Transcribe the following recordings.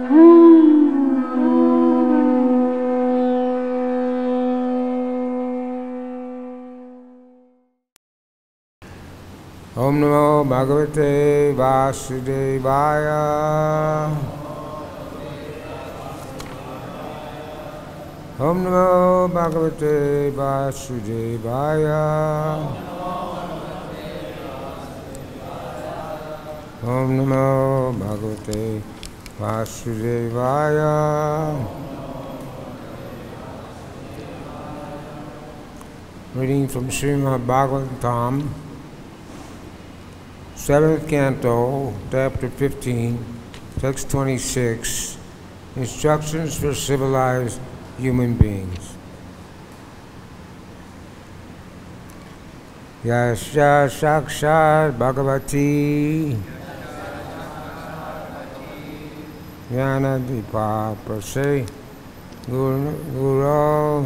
Om Namo Bhagavate Vasudevaya. Om Namo Bhagavate Vasudevaya. Om Namo Bhagavate Vasudevaya. Reading from Srimad Bhagavatam, 7th Canto, Chapter 15, Text 26, Instructions for Civilized Human Beings. Yasya Sakshat Bhagavati Jnanadipa Prase Guru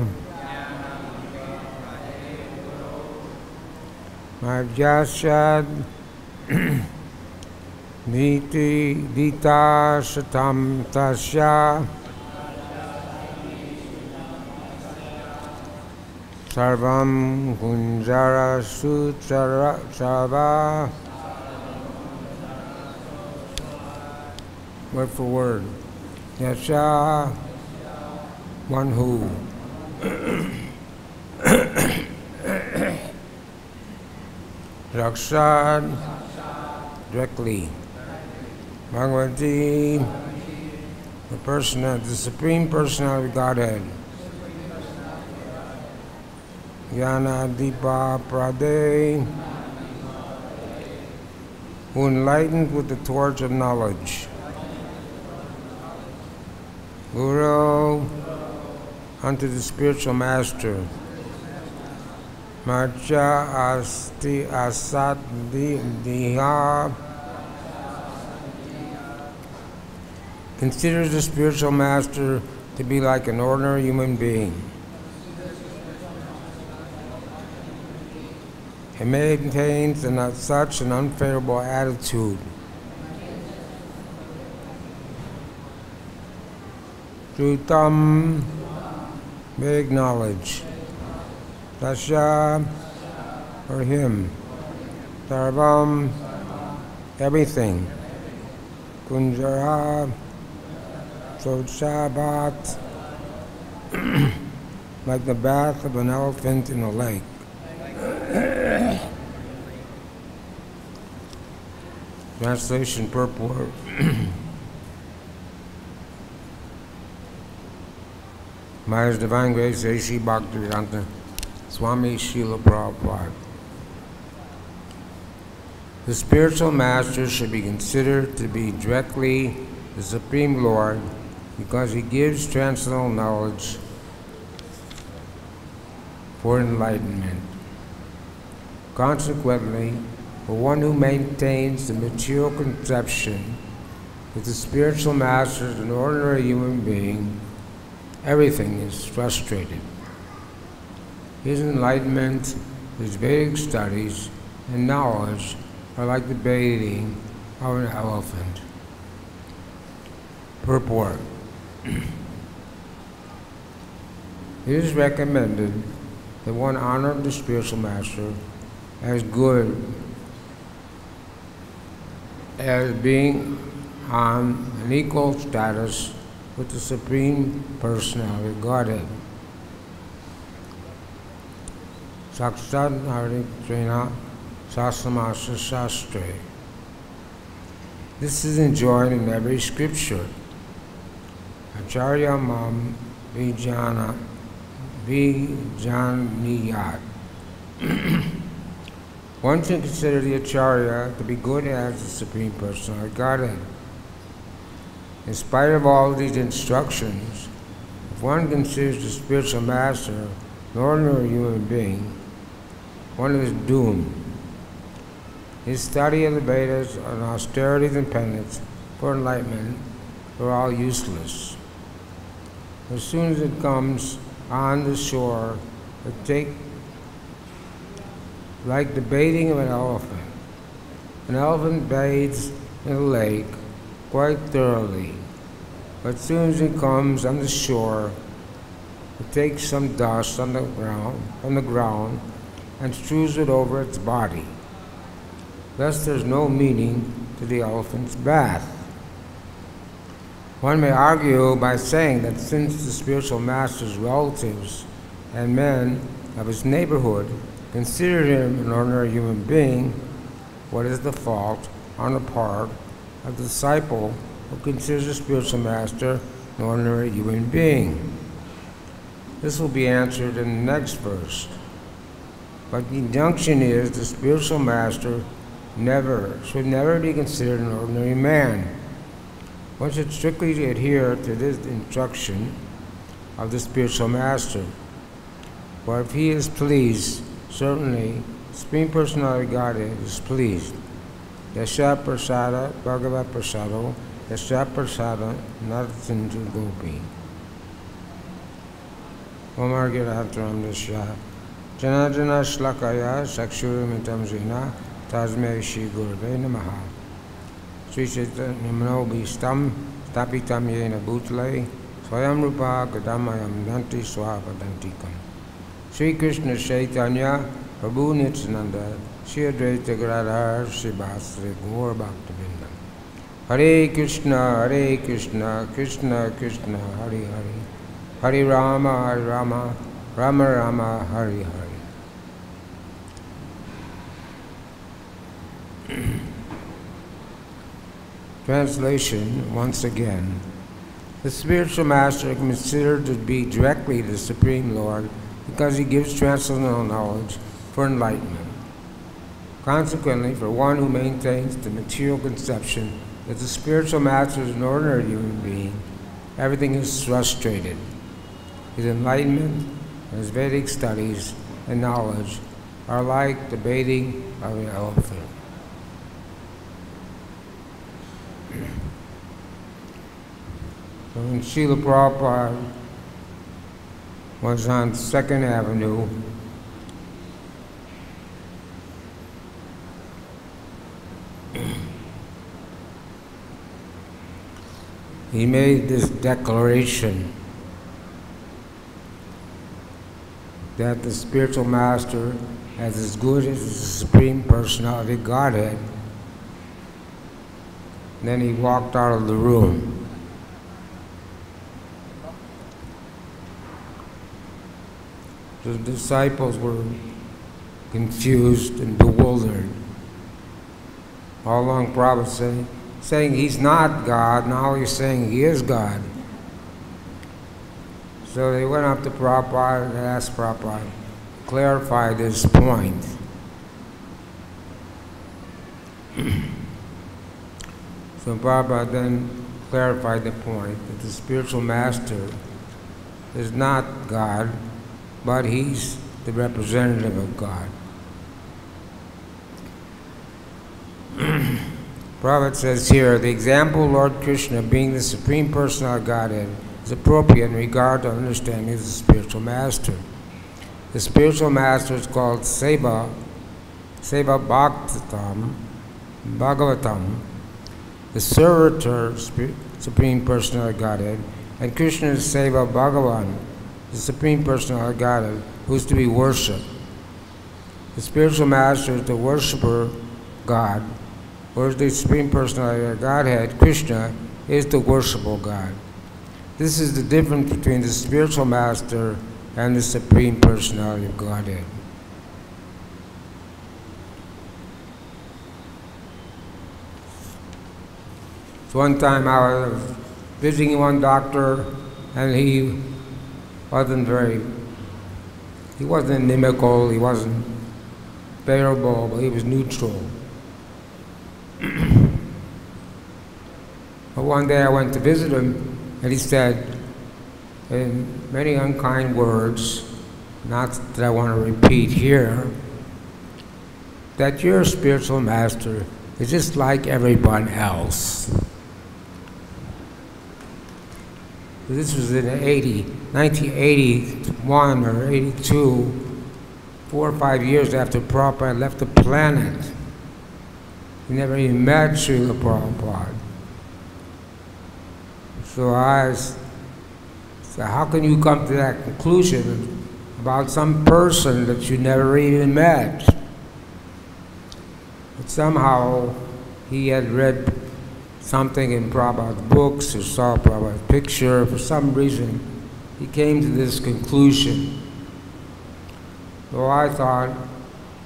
Madhyasya Niti Dita Satam Tasya Sarvam Kunjara Suchara Chava. Word for word. Yasha, one who. Rakshad, directly. Bhagavati, the Supreme Personality of Godhead. Jnana Dipa Prade, who enlightened with the torch of knowledge. Guru, unto the spiritual master. Marcha Asti Asat Diha, considers the spiritual master to be like an ordinary human being. He maintains such an unfavorable attitude. Trutam, big knowledge. Tasya, for him. Sarvam, everything. Kunjara, Sochabat, like the bath of an elephant in a lake. Translation purport. By His Divine Grace, A.C. Bhakti-Yoga, Swami Srila Prabhupada. The spiritual master should be considered to be directly the Supreme Lord because he gives transcendental knowledge for enlightenment. Consequently, for one who maintains the material conception that the spiritual master is an ordinary human being, everything is frustrated. His enlightenment, his Vedic studies, and knowledge are like the bathing of an elephant. Purport. It is recommended that one honor the spiritual master as good as being on an equal status with the Supreme Personality of Godhead. Sakshat Haritrena Sasamasa Shastre. This is enjoined in every scripture. Acharya Mam Vijaniyat. One should consider the Acharya to be good as the Supreme Personality of Godhead. In spite of all these instructions, if one considers the spiritual master an ordinary human being, one is doomed. His study of the Vedas and austerities and penance for enlightenment are all useless. As soon as it comes on the shore, it takes like the bathing of an elephant. An elephant bathes in a lake quite thoroughly. But as soon as it comes on the shore, it takes some dust from the ground, and strews it over its body. Thus there's no meaning to the elephant's bath. One may argue by saying that since the spiritual master's relatives and men of his neighborhood consider him an ordinary human being, what is the fault on the part of the disciple who considers the spiritual master an ordinary human being? This will be answered in the next verse. But the injunction is the spiritual master should never be considered an ordinary man. One should strictly adhere to this instruction of the spiritual master. For if he is pleased, certainly Supreme Personality Godhead is pleased. Yasha prasada bhagavad prasado, yasha prasada naratindu gopi. Omar Giratram Dashya Janajana Shlakaya Sakshuramitam Zina Tasme Shri Gurve Namaha Sri Chaitanya Manobhistam Tapitam Yena Bhutle Swayam Rupa Gadamayam Danti Swavadantikam Sri Krishna Chaitanya Prabhu Nityananda Sri Advaita Gadadhar Srivasri Gaur Bhaktivinoda Hare Krishna, Krishna Krishna, Hare Hare Hare Rama, Rama Rama, Hare Hare. Translation, once again. The spiritual master is considered to be directly the Supreme Lord because he gives transcendental knowledge for enlightenment. Consequently, for one who maintains the material conception that the spiritual master is an ordinary human being, everything is frustrated. His enlightenment and his Vedic studies and knowledge are like the bathing of an elephant. So when Srila Prabhupada was on 2nd Avenue, he made this declaration that the spiritual master is as good as the Supreme Personality Godhead. And then he walked out of the room. The disciples were confused and bewildered. All along Prabhupada saying he's not God, now he's saying he is God. So they went up to Prabhupada and asked Prabhupada to clarify this point. So Prabhupada then clarified the point that the spiritual master is not God, but he's the representative of God. Prabhupada says here, the example of Lord Krishna being the Supreme Personality of Godhead is appropriate in regard to understanding of the spiritual master. The spiritual master is called Seva Bhagavatam, the servitor, Supreme Personality of Godhead, and Krishna is Seva Bhagavan, the Supreme Personality of Godhead, who is to be worshipped. The spiritual master is the worshipper God, whereas the Supreme Personality of Godhead, Krishna, is the worshipable God. This is the difference between the spiritual master and the Supreme Personality of Godhead. So one time I was visiting one doctor, and he wasn't inimical, he wasn't favorable, but he was neutral. But one day I went to visit him, and he said, in many unkind words, not that I want to repeat here, that your spiritual master is just like everyone else. This was in 1981 or 82, 4 or 5 years after Prabhupada left the planet. He never even met Srila Prabhupada. So I said, how can you come to that conclusion about some person that you never even met? But somehow he had read something in Prabhupada's books or saw Prabhupada's picture. For some reason, he came to this conclusion. So I thought,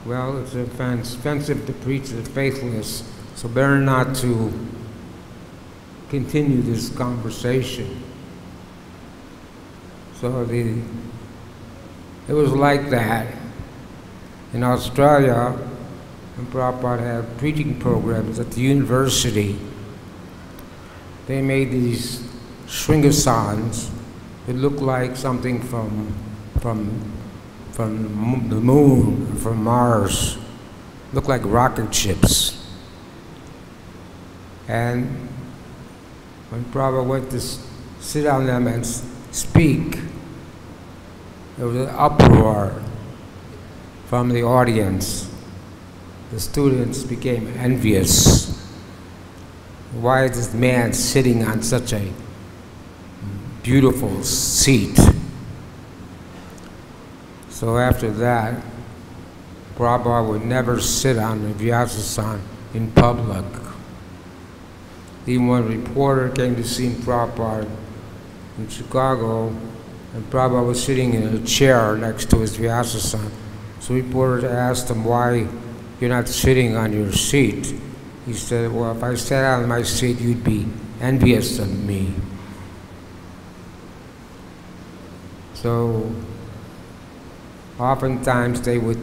well, it's offensive to preach the faithless, so better not to continue this conversation. So it was like that. In Australia, when Prabhupada had preaching programs at the university, they made these shringasans that looked like something from the moon, from Mars. Looked like rocket ships. And when Prabhupada went to sit on them and speak, there was an uproar from the audience. The students became envious. Why is this man sitting on such a beautiful seat? So after that, Prabhupada would never sit on the Vyasasana in public. Even when a reporter came to see Prabhupada in Chicago, and Prabhupada was sitting in a chair next to his Vyasasana, so the reporter asked him, why you're not sitting on your seat? He said, well, if I sat on my seat, you'd be envious of me. So oftentimes they would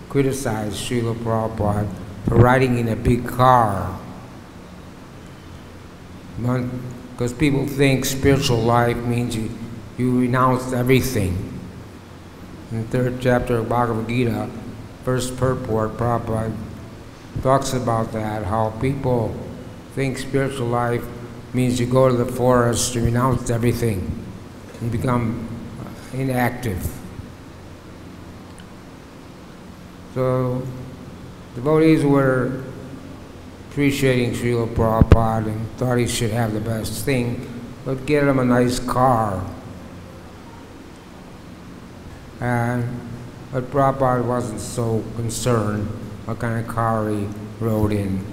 criticize Srila Prabhupada for riding in a big car. Because people think spiritual life means you renounce everything. In the third chapter of Bhagavad-Gita, first purport, Prabhupada talks about that, how people think spiritual life means you go to the forest, you renounce everything, and become inactive. So devotees were appreciating Srila Prabhupada and thought he should have the best thing, but get him a nice car. But Prabhupada wasn't so concerned what kind of car he rode in.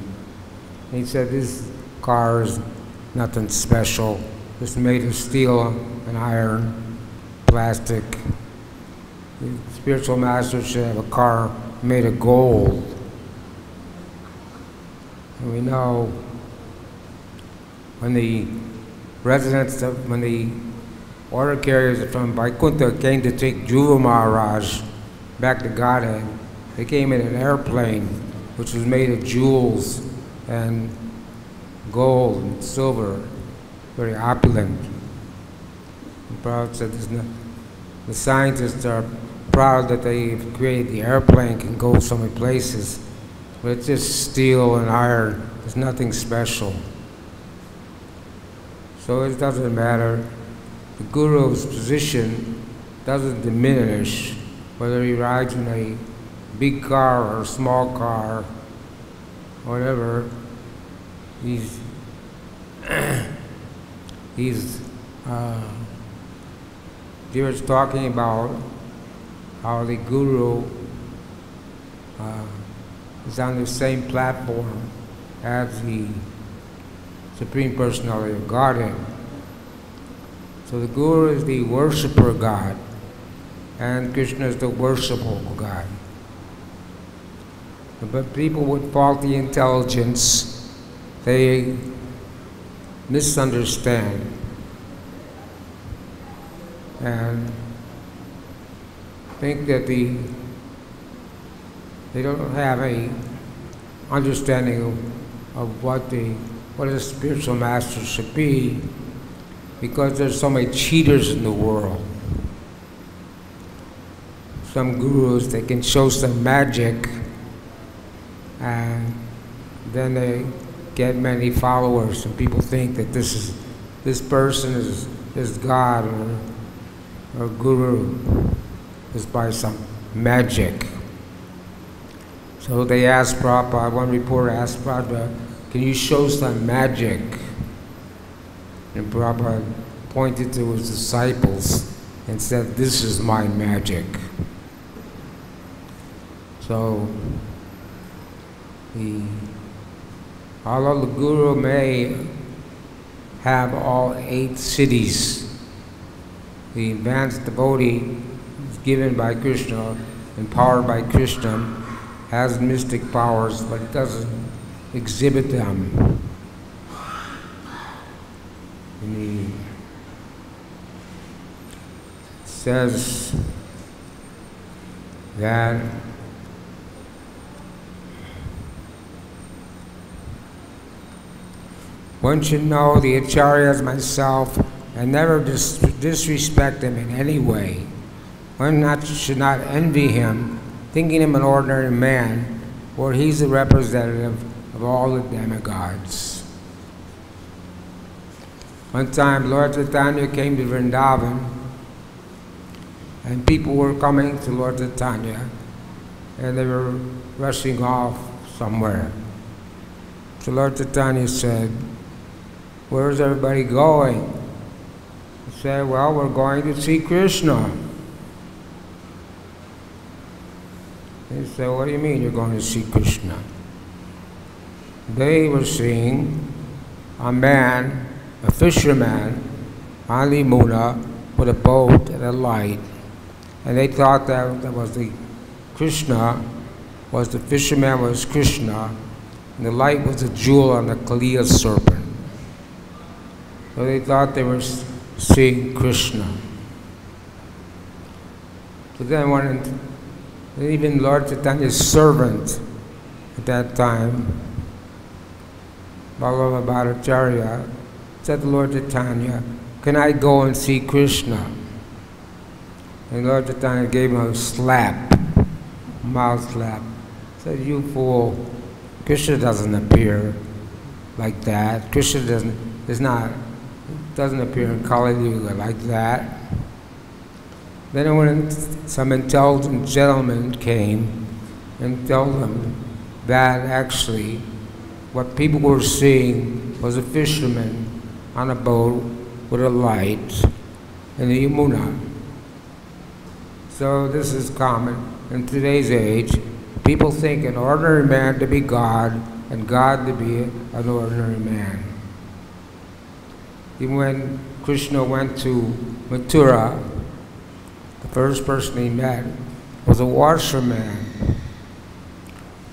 He said, this car is nothing special. It's made of steel and iron, plastic. The spiritual master should have a car made of gold. And we know when the when the order carriers from Vaikuntha came to take Dhruva Maharaj back to Godhead, they came in an airplane which was made of jewels and gold and silver, very opulent. And Prabhupada said the scientists are proud that they've created the airplane, can go so many places, but it's just steel and iron. There's nothing special. So it doesn't matter. The Guru's position doesn't diminish whether he rides in a big car or a small car, whatever. He was talking about how the Guru is on the same platform as the Supreme Personality of Godhead. So the Guru is the worshipper God, and Krishna is the worshipable God. But people with faulty intelligence, they misunderstand and think that they don't have a understanding of what a spiritual master should be, because there's so many cheaters in the world. Some gurus, they can show some magic and then they get many followers, and people think that this person is God or guru is by some magic. So they asked Prabhupada, one reporter asked Prabhupada, can you show some magic? And Prabhupada pointed to his disciples and said, "This is my magic." So, although the Guru may have all 8 cities, the advanced devotee is given by Krishna, empowered by Krishna, has mystic powers, but it doesn't exhibit them. And he says that one should know the acharyas myself and never disrespect him in any way. One should not envy him, thinking him an ordinary man, for he's the representative of all the demigods. One time, Lord Chaitanya came to Vrindavan, and people were coming to Lord Chaitanya, and they were rushing off somewhere. So Lord Chaitanya said, "Where's everybody going?" He said, "Well, we're going to see Krishna." He said, "What do you mean you're going to see Krishna?" They were seeing a man, a fisherman, on the Yamuna with a boat and a light. And they thought that was the Krishna, the fisherman was Krishna, and the light was a jewel on the Kaliya serpent. So they thought they were seeing Krishna. So then even Lord Chaitanya's servant at that time, Bhagavad Bhattacharya, said to Lord Chaitanya, "Can I go and see Krishna?" And Lord Chaitanya gave him a slap, a mouth slap. Said, "You fool, Krishna doesn't appear like that. Krishna doesn't appear in Kali Yuga like that." Then when some intelligent gentleman came and told them that actually what people were seeing was a fisherman on a boat with a light in the Yamuna. So this is common in today's age. People think an ordinary man to be God and God to be an ordinary man. Even when Krishna went to Mathura, the first person he met was a washerman.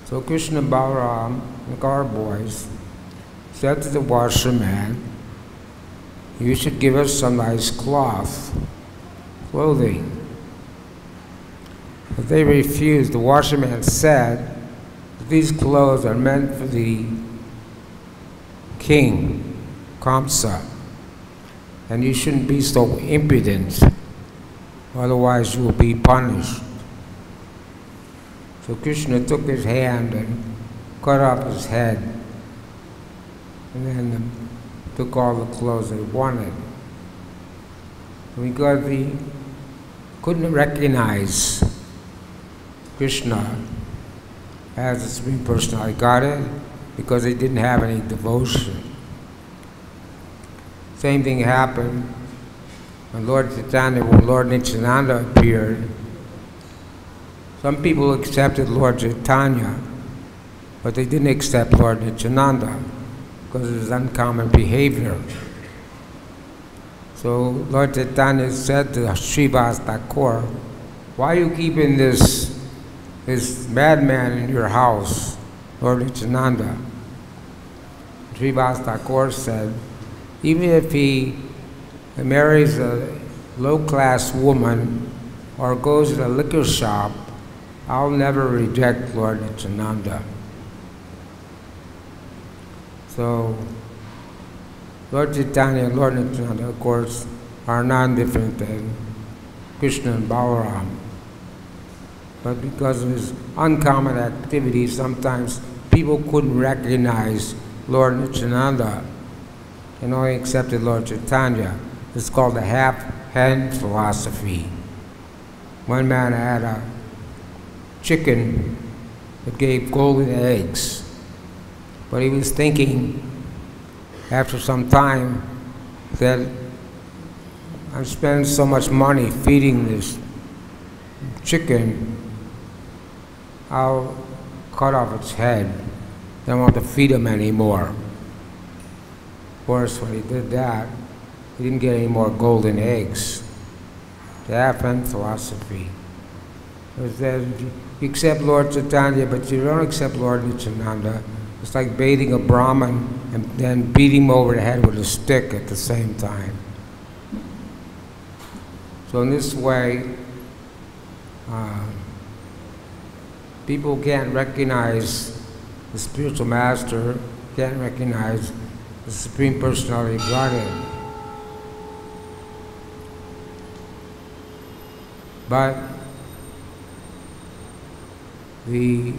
So Krishna, Balaram, the guard boys, said to the washerman, "You should give us some nice clothing." But they refused. The washerman said that these clothes are meant for the king, Kamsa, and you shouldn't be so impudent, otherwise you will be punished. So Krishna took his hand and cut off his head, and then took all the clothes they wanted. Because he couldn't recognize Krishna as the Supreme Personality Godhead because he didn't have any devotion. Same thing happened when Lord Chaitanya, when Lord Nityananda appeared. Some people accepted Lord Chaitanya, but they didn't accept Lord Nityananda because of his uncommon behavior. So Lord Chaitanya said to Srivas Thakur, "Why are you keeping this madman in your house, Lord Nityananda?" Srivas Thakur said, "Even if he marries a low-class woman or goes to a liquor shop, I'll never reject Lord Nityananda." So Lord Chaitanya and Lord Nityananda, of course, are non-different than Krishna and Balaram. But because of his uncommon activities, sometimes people couldn't recognize Lord Nityananda and only accepted Lord Chaitanya. It's called the half-hen philosophy. One man had a chicken that gave golden eggs, but he was thinking after some time that I'm spending so much money feeding this chicken, I'll cut off its head. I don't want to feed him anymore. Of course, when he did that, he didn't get any more golden eggs. The half-end philosophy was that you accept Lord Chaitanya, but you don't accept Lord Nityananda. It's like bathing a Brahmin and then beating him over the head with a stick at the same time. So in this way, people can't recognize the spiritual master, can't recognize the Supreme Personality of Godhead. But the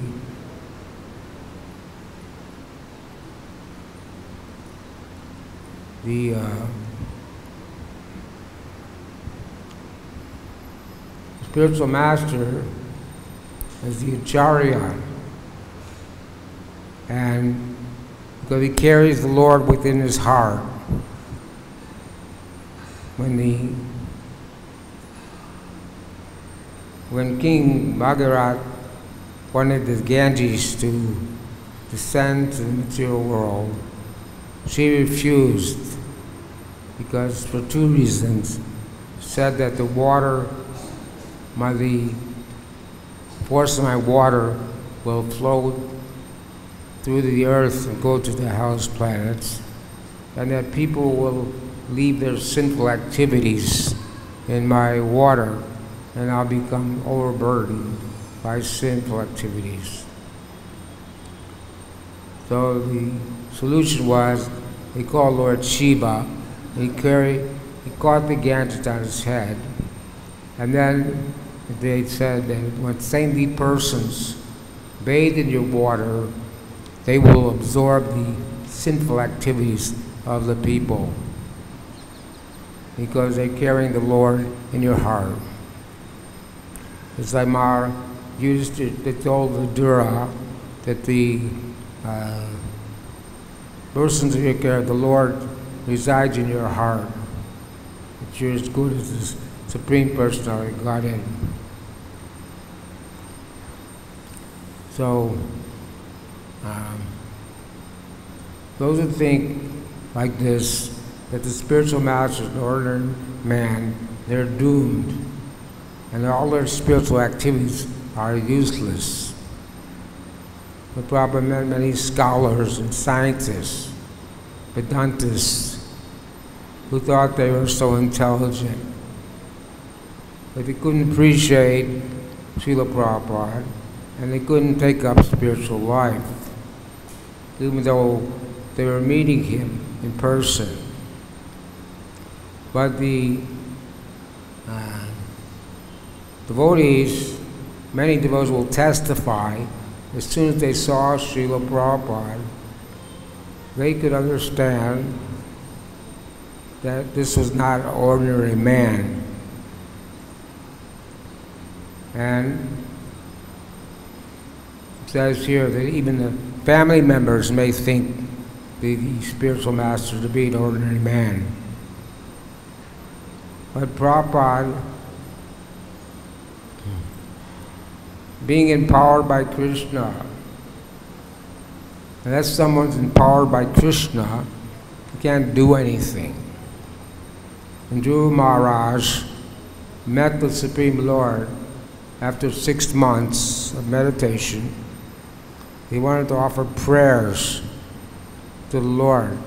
spiritual master is the Acharya, and because he carries the Lord within his heart. When King Bhagirath wanted the Ganges to descend to the material world, she refused because for two reasons. Said that the force of my water will flow through the earth and go to the house planets, and that people will leave their sinful activities in my water, and I'll become overburdened by sinful activities. So the solution was, he called Lord Shiva, and he caught the Ganges on his head, and then they said that when saintly persons bathe in your water, they will absorb the sinful activities of the people because they're carrying the Lord in your heart. It's like they told Vidura that the persons who take care of the Lord resides in your heart. That you're as good as the Supreme Personality of Godhead. So, those who think like this, that the spiritual master is an ordinary man, they're doomed. And all their spiritual activities are useless. The problem is many scholars and scientists, Vedantists, who thought they were so intelligent, but they couldn't appreciate Srila Prabhupada, and they couldn't take up spiritual life, even though they were meeting him in person. But the devotees, many devotees will testify, as soon as they saw Srila Prabhupada, they could understand that this was not an ordinary man. And it says here that even the family members may think the spiritual master to be an ordinary man. But Prabhupada, being empowered by Krishna, unless someone's empowered by Krishna, he can't do anything. And Dhruva Maharaj met the Supreme Lord after 6 months of meditation. He wanted to offer prayers to the Lord.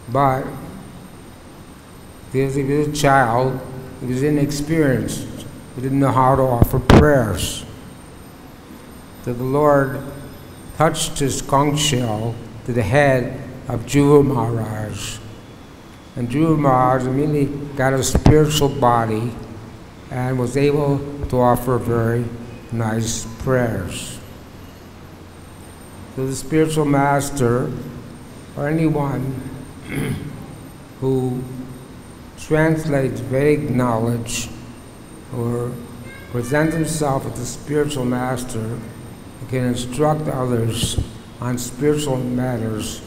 But because he was a child, he was inexperienced. He didn't know how to offer prayers. So the Lord touched his conch shell to the head of Dhruva Maharaj. And Dhruva Maharaj immediately got a spiritual body and was able to offer very nice prayers. So the spiritual master, or anyone who translates Vedic knowledge or presents himself as a spiritual master and can instruct others on spiritual matters,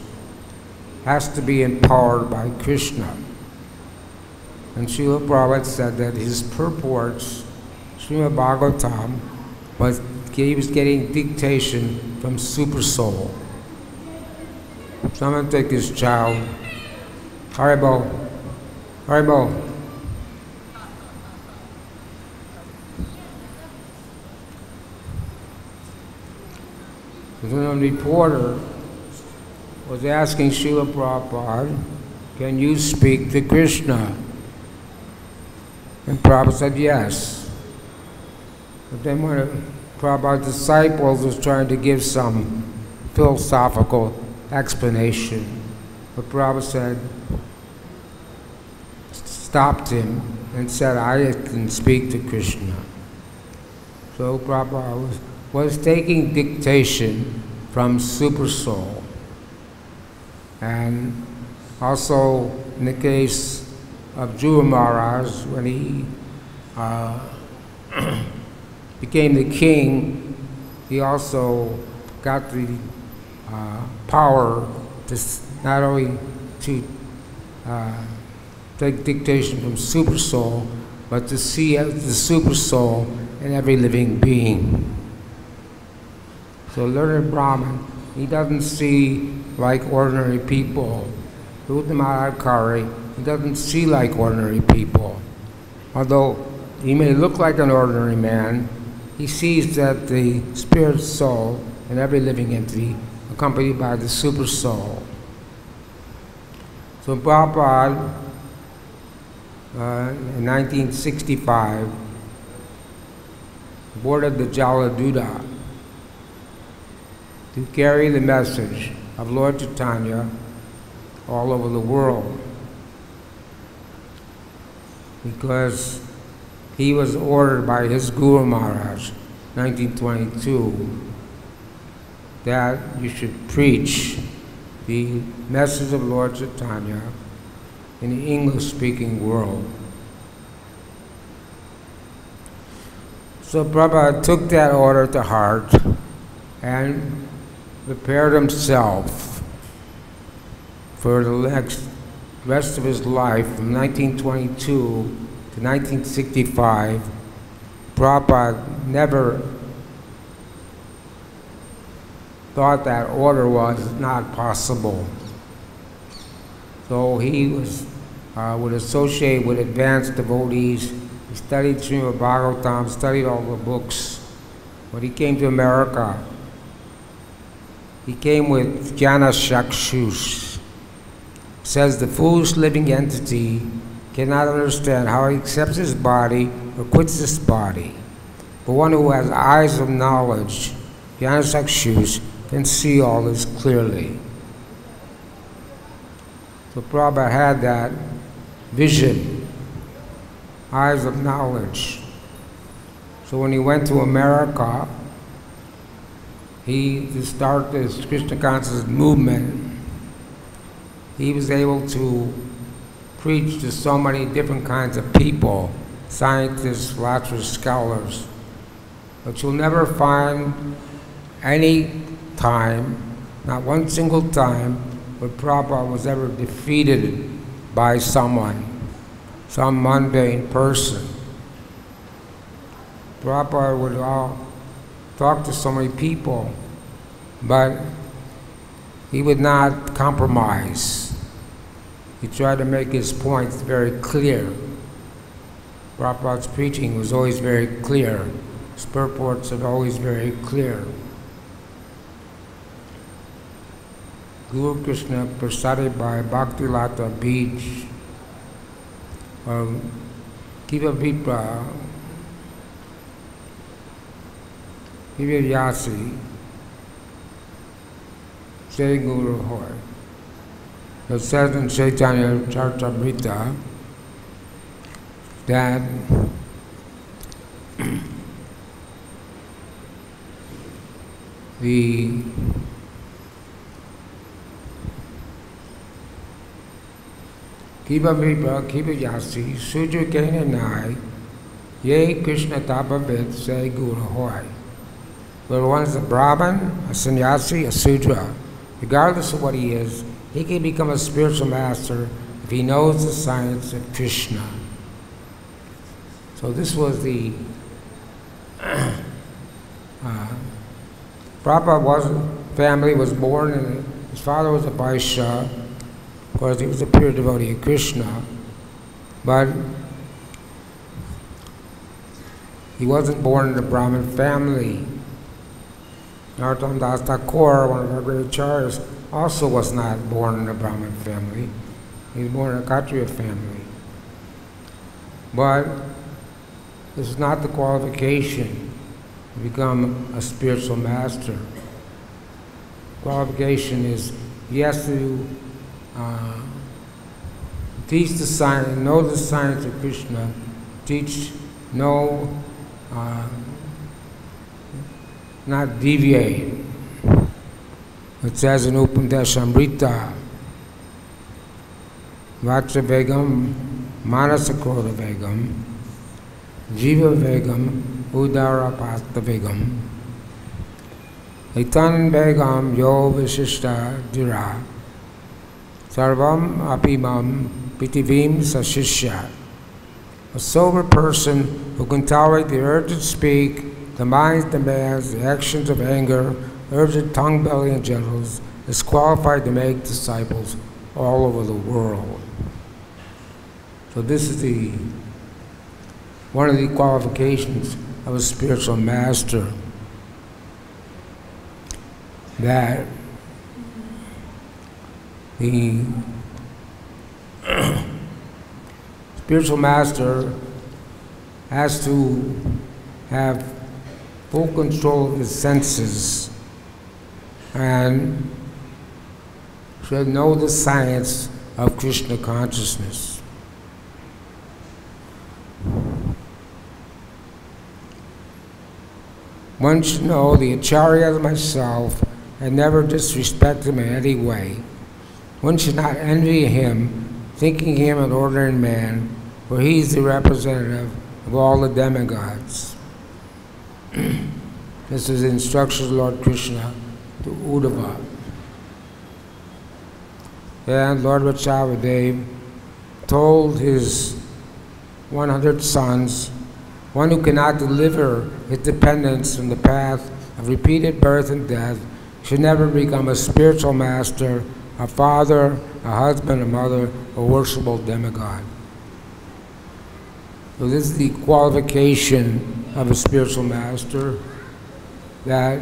has to be empowered by Krishna. And Srila Prabhupada said that his purports, Srimad Bhagavatam, he was getting dictation from Super Soul. Someone take his child. Haribo. Haribo. Then a reporter was asking Srila Prabhupada, can you speak to Krishna? And Prabhupada said yes. But then when Prabhupada's disciples was trying to give some philosophical explanation, but Prabhupada said, stopped him and said, I can speak to Krishna. So Prabhupada was taking dictation from Super Soul. And also in the case of Dhruva Maharaj, when he became the king, he also got the power to not only to take dictation from Super Soul, but to see the Super Soul in every living being. So learned Brahman, he doesn't see like ordinary people. He doesn't see like ordinary people. Although he may look like an ordinary man, he sees that the spirit soul in every living entity accompanied by the Super Soul. So Prabhupada, in 1965, boarded the Jaladuta to carry the message of Lord Chaitanya all over the world, because he was ordered by his Guru Maharaj, 1922, that you should preach the message of Lord Chaitanya in the English-speaking world. So Prabhupada took that order to heart and prepared himself for the rest of his life from 1922 to 1965. Prabhupada never thought that order was not possible. So he would associate with advanced devotees. He studied Srimad Bhagavatam, studied all the books. When he came to America, he came with Jnana Chakshus. Says the foolish living entity cannot understand how he accepts his body or quits this body. But one who has eyes of knowledge, Jnana Chakshus, can see all this clearly. So Prabhupada had that vision, eyes of knowledge. So when he went to America, to start this Krishna consciousness movement, he was able to preach to so many different kinds of people, scientists, philosophers, scholars. But you'll never find any time, not one single time, where Prabhupada was ever defeated by someone, some mundane person. Prabhupada would talk to so many people, but he would not compromise. He tried to make his points very clear. Prabhupada's preaching was always very clear. His purports are always very clear. Guru Krishna presided by Bhakti Lata Beach, Kiva Vipra, Kiva Yasi, Jai Guru Hoy. It says in Chaitanya Charitamrita that the Kiva Vipra, Kiva Yasi, Sudra Kena Nai, Ye Krishna Tapavid, Say Guru Hoy. Whether one is a Brahmin, a sannyasi, a Sudra, regardless of what he is, he can become a spiritual master if he knows the science of Krishna. So this was Prabhupada family was born, and his father was a Vaishya. Of course, he was a pure devotee of Krishna, but he wasn't born in a Brahmin family. Narottam Das Thakur, one of our great acharyas, also was not born in a Brahmin family. He was born in a Kshatriya family. But this is not the qualification to become a spiritual master. Qualification is he has to teach the science, know the science of Krishna, not deviate. It says in Upandesamrita, Vacha Vegam, Manasakroda Vegam, Jiva Vegam, Udara Pasta Vegam, Aitan Vegam, Yo Vishishta Dira, Sarvam Apimam Pitivim Sashishya. A sober person who can tolerate the urge to speak, the mind's demands, the actions of anger, urge of tongue, belly, and genitals, is qualified to make disciples all over the world. So this is one of the qualifications of a spiritual master, that the spiritual master has to have full control of his senses and should know the science of Krishna consciousness. One should know the acharya as myself and never disrespect him in any way. One should not envy him, thinking him an ordinary man, for he is the representative of all the demigods. This is the instructions of Lord Krishna to Uddhava. And Lord Vrindavan told his 100 sons, one who cannot deliver his dependents from the path of repeated birth and death should never become a spiritual master, a father, a husband, a mother, a worshipable demigod. So this is the qualification of a spiritual master, that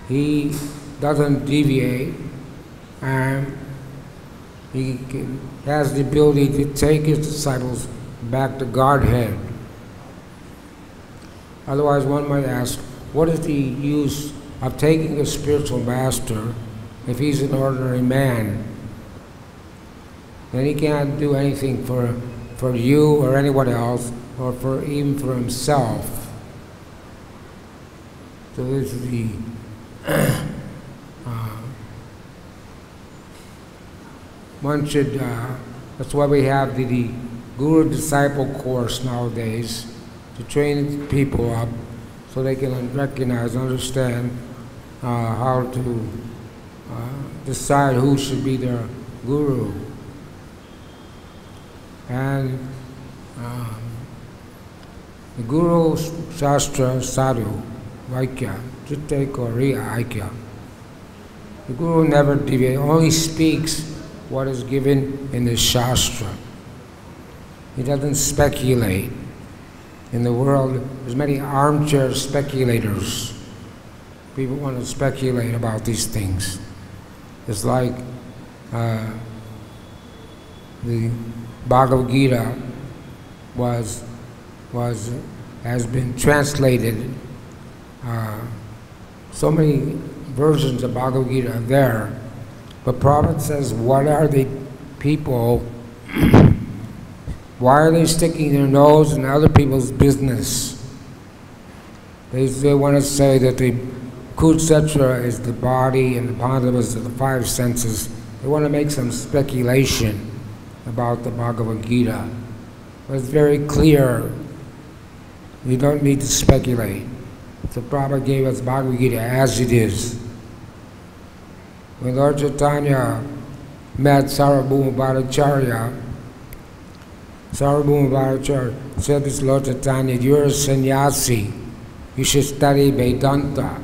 he doesn't deviate, and he has the ability to take his disciples back to Godhead. Otherwise, one might ask, what is the use of taking a spiritual master if he's an ordinary man? Then he can't do anything for you or anyone else, or even for himself. So this is the one should. That's why we have the Guru Disciple course nowadays, to train people up so they can recognize, understand how to decide who should be their guru. And the Guru Shastra Sadhu Vaikya, Chitte Koriya Aikya. The Guru never deviates, only speaks what is given in the Shastra. He doesn't speculate. In the world, there's many armchair speculators. People want to speculate about these things. It's like the Bhagavad-Gita has been translated. So many versions of Bhagavad-Gita are there. But Prabhupada says, what are the people, why are they sticking their nose in other people's business? They want to say that the Kutsetra is the body and the Pandavas are the five senses. They want to make some speculation about the Bhagavad-Gita. But it's very clear. You don't need to speculate. So Prabhupada gave us Bhagavad-Gita as it is. When Lord Chaitanya met Sarvabhauma Bhattacharya, Sarvabhauma Bhattacharya said to Lord Chaitanya, "You're a sannyasi, you should study Vedanta."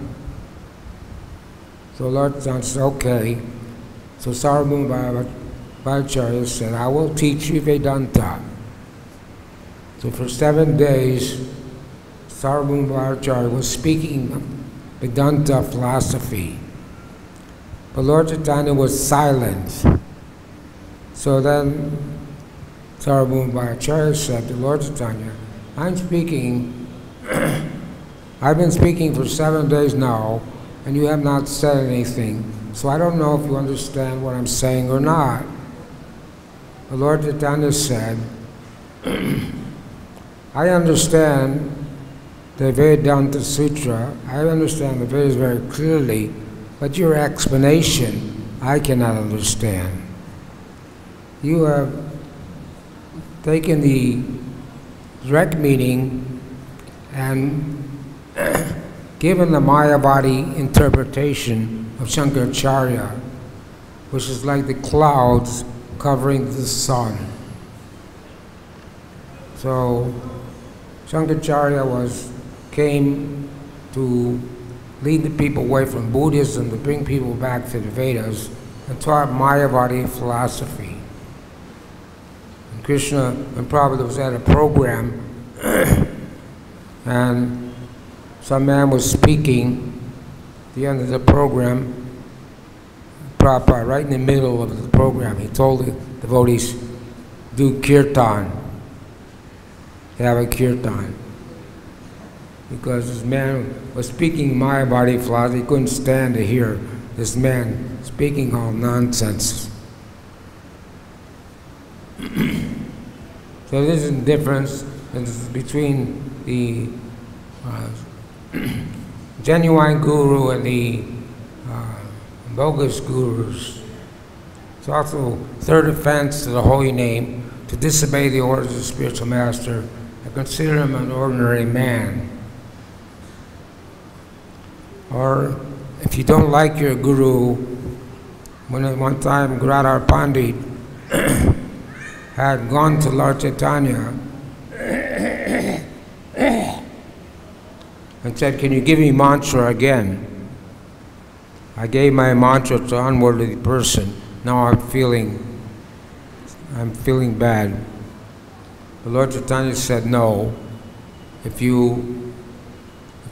So Lord Chaitanya said, "Okay." So Sarvabhauma Bhattacharya said, "I will teach you Vedanta." So for 7 days, Sarvabhauma Bhattacharya was speaking Vedanta philosophy. But Lord Chaitanya was silent. So then Sarvabhauma Bhattacharya said to Lord Chaitanya, I've been speaking for 7 days now, and you have not said anything, so I don't know if you understand what I'm saying or not. The Lord Chaitanya said, I understand the Vedanta Sutra, I understand the Vedas very clearly, but your explanation I cannot understand. You have taken the direct meaning and given the Mayavadi interpretation of Shankaracharya, which is like the clouds covering the sun. So Shankaracharya came to lead the people away from Buddhism, to bring people back to the Vedas, and taught Mayavadi philosophy. And Krishna and Prabhupada was at a program, and some man was speaking at the end of the program. Prabhupada, right in the middle of the program, he told the devotees, do kirtan, have a kirtan. Because this man was speaking Mayavadi philosophy, he couldn't stand to hear this man speaking all nonsense. So this is the difference between the genuine guru and the bogus gurus. It's also third offense to the holy name to disobey the orders of the spiritual master and consider him an ordinary man. Or if you don't like your guru, when at one time Gradhar Pandit had gone to Lord Chaitanya and said, can you give me mantra again? I gave my mantra to an unworthy person. Now I'm feeling bad. The Lord Chaitanya said, no. If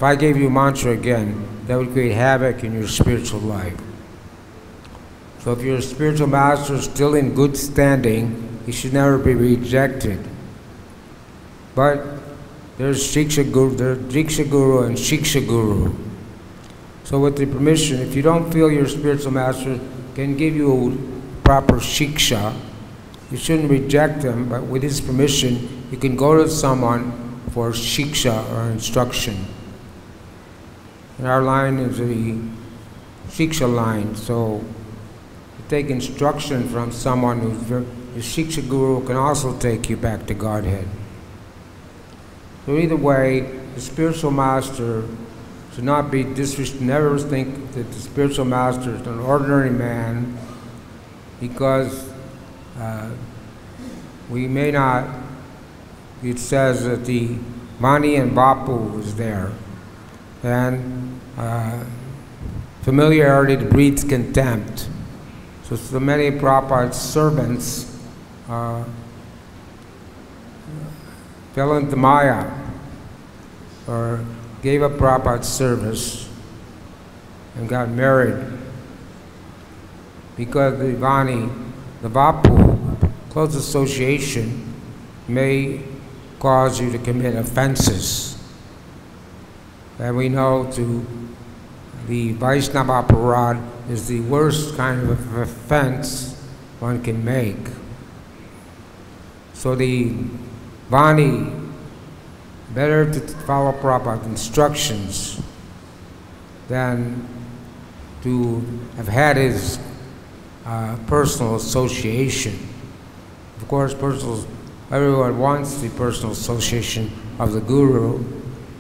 I gave you mantra again, that would create havoc in your spiritual life. So if your spiritual master is still in good standing, he should never be rejected. But there's Shiksha Guru, there's Diksha Guru and Shiksha Guru. So with the permission, if you don't feel your spiritual master can give you proper Shiksha, you shouldn't reject him, but with his permission, you can go to someone for Shiksha or instruction. And our line is the Shiksha line, so you take instruction from someone who's your Shiksha Guru can also take you back to Godhead. So either way, the spiritual master should not be disrespected. Never think that the spiritual master is an ordinary man, because we may not, it says that the Mani and Bapu is there. And familiarity breeds contempt. So many Prabhupada's servants fell into Maya, or gave up Prabhupada's service and got married, because the Vani, the Vapu, close association, may cause you to commit offenses. And we know the Vaishnava Aparad is the worst kind of offense one can make. So the Vani, better to follow Prabhupada's instructions than to have had his personal association. Of course, everyone wants the personal association of the Guru,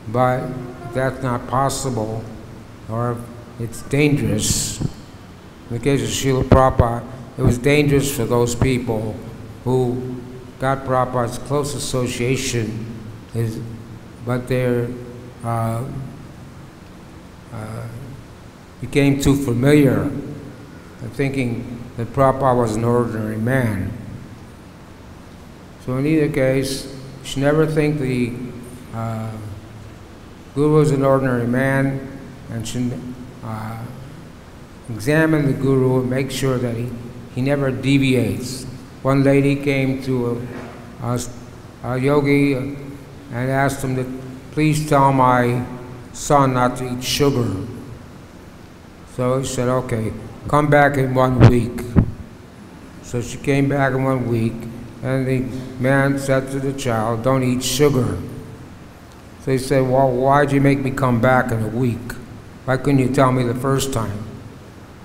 but if that's not possible, or it's dangerous. In the case of Srila Prabhupada, it was dangerous for those people who got Prabhupada's close association, but they became too familiar, thinking that Prabhupada was an ordinary man. So in either case, you should never think the Guru is an ordinary man, and should examine the Guru and make sure that he never deviates. One lady came to a yogi and asked him to please tell my son not to eat sugar. So he said, okay, come back in 1 week. So she came back in 1 week, and the man said to the child, don't eat sugar. So he said, well, why'd you make me come back in a week? Why couldn't you tell me the first time?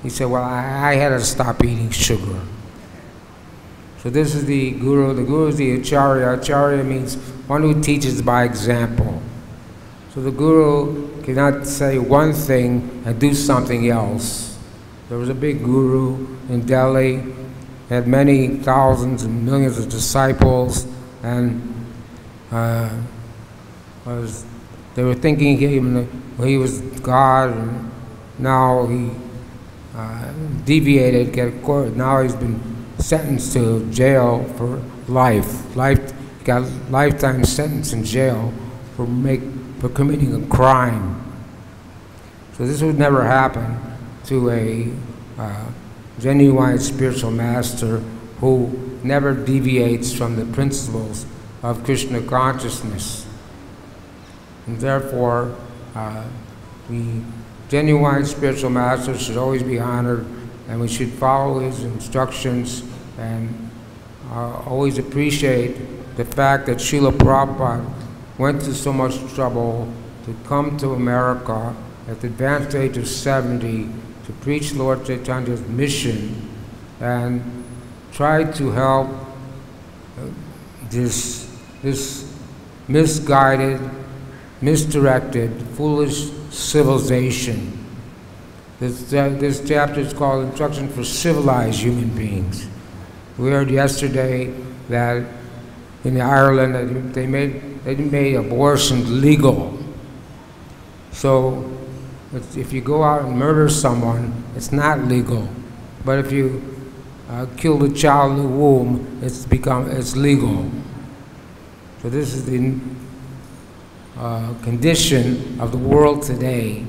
He said, well, I had to stop eating sugar. So this is the Guru. The Guru is the Acharya. Acharya means one who teaches by example. So the Guru cannot say one thing and do something else. There was a big Guru in Delhi, had many thousands and millions of disciples, and they were thinking he was God, and now he deviated, now he's been sentenced to jail for life. He got a lifetime sentence in jail for committing a crime. So this would never happen to a genuine spiritual master who never deviates from the principles of Krishna consciousness. And therefore, the genuine spiritual master should always be honored, and we should follow his instructions and always appreciate the fact that Srila Prabhupada went to so much trouble to come to America at the advanced age of 70 to preach Lord Chaitanya's mission and try to help this misguided, misdirected, foolish civilization. This chapter is called Instruction for Civilized Human Beings. We heard yesterday that in Ireland they made abortion legal. So if you go out and murder someone, it's not legal. But if you kill the child in the womb, it's legal. So this is the condition of the world today.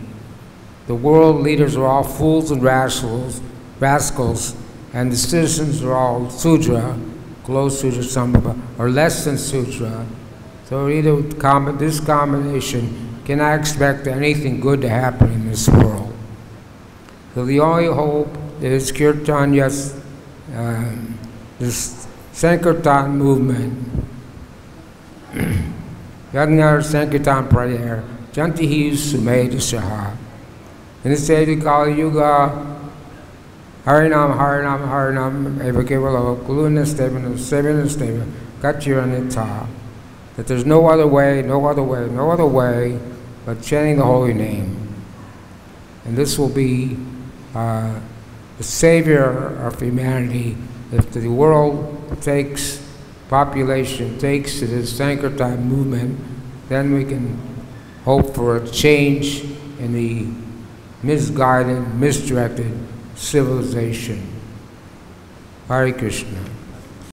The world leaders are all fools and rascals, and the citizens are all Sudra, close Sudra, some or less than Sudra. So either this combination cannot expect anything good to happen in this world. So the only hope is Kirtanya's, this Sankirtan movement. Yagnar Sankirtan prayer, Jantihi Sumeda Saha. In this age of Kali Yuga, Harinam, Harinam, Harinam, Eva Kevala, Kuluna Stevan, Seven Stevan, Gachiranita. That there's no other way, no other way, no other way but chanting the holy name. And this will be the savior of humanity if the world population takes to this Sankirtan movement. Then we can hope for a change in the misguided, misdirected civilization. Hare Krishna.